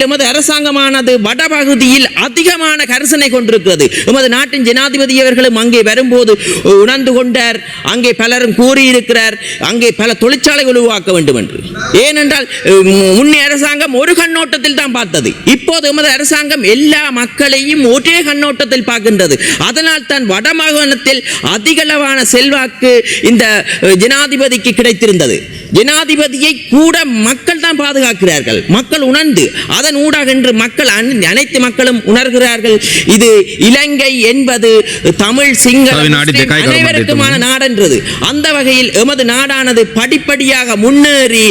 எமது அரசாங்கமானது வடபகுதியில் அதிகமான கரிசனை கொண்டிருக்கிறது. எமது நாட்டின் ஜனாதிபதி அவர்களும் அங்கே வரும்போது உணர்ந்து கொண்டார். அங்கே பலரும் கூறியிருக்கிறார், அங்கே பல தொழிற்சாலைகள் உருவாக்க வேண்டும் என்று. ஏனென்றால் முன்னே அரசாங்கம் ஒரு கண்ணோட்டத்தில் தான் பார்த்தது. இப்போது எமது அரசாங்கம் எல்லா மக்களையும் ஒரே கண்ணோட்டத்தில் பார்க்கின்றது. அதனால் தான் வடமாகாணத்தில் அதிகளவான செல்வாக்கு இந்த ஜனாதிபதிக்கு கிடைத்திருந்தது. ஜனாதிபதியை கூட மக்கள் தான் பாதுகாக்கிறார்கள். மக்கள் உணர்ந்து அதன் ஊடாக என்று மக்கள் அனைத்து மக்களும் உணர்கிறார்கள். இது இலங்கை என்பது தமிழ் சிங்கள அனைவருக்குமான நாடென்றது. அந்த வகையில் எமது நாடானது படிப்படியாக முன்னேறி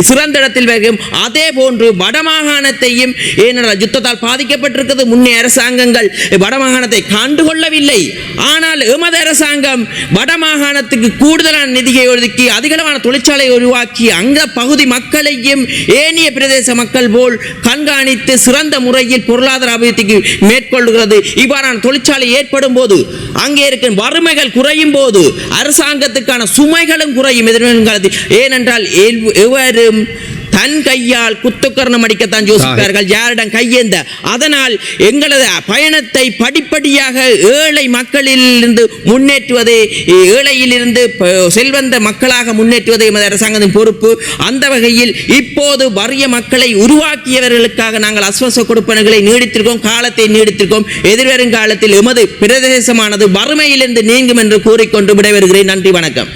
சிறந்த இடத்தில் வரும். அதே போன்று வடமாகாணத்தையும், ஏனென்றால் யுத்தத்தால் பாதிக்கப்பட்டிருக்கிறது, முன்னே அரசாங்கங்கள் வடமாகாணத்தை கண்டுகொள்ளவில்லை. ஆனால் எமது அரசாங்கம் வடமாகாணத்துக்கு கூடுதலான நிதியை ஒதுக்கி அதிகளவான தொழிற்சாலை உருவாக்கி அங்க பகுதி மக்களையும் ஏனைய பிரதேச மக்கள் போல் கண்காணித்து சிறந்த முறையில் பொருளாதார அபிவிருத்திக்கு மேற்கொள்கிறது. இவ்வாறான தொழிற்சாலை ஏற்படும் போது அங்கே இருக்கும் வறுமைகள் குறையும் போது அரசாங்கத்துக்கான சுமைகளும் குறையும் எதிர்காலத்தில். ஏனென்றால் எவரும் தன் கையால் குத்துக்கரணம் அடிக்கத்தான் யோசிப்பார்கள், யாரிடம் கையேந்த. அதனால் எங்களது பயணத்தை படிப்படியாக ஏழை மக்களில் இருந்து முன்னேற்றுவதே, ஏழையிலிருந்து செல்வந்த மக்களாக முன்னேற்றுவதே எமது அரசாங்கத்தின் பொறுப்பு. அந்த வகையில் இப்போது வறிய மக்களை உருவாக்கியவர்களுக்காக நாங்கள் அஸ்வச கொடுப்பனங்களை நீடித்திருக்கோம், காலத்தை நீடித்திருக்கோம். எதிர்வரும் காலத்தில் எமது பிரதேசமானது வறுமையிலிருந்து நீங்கும் என்று கூறிக்கொண்டு விடைபெறுகிறேன். நன்றி, வணக்கம்.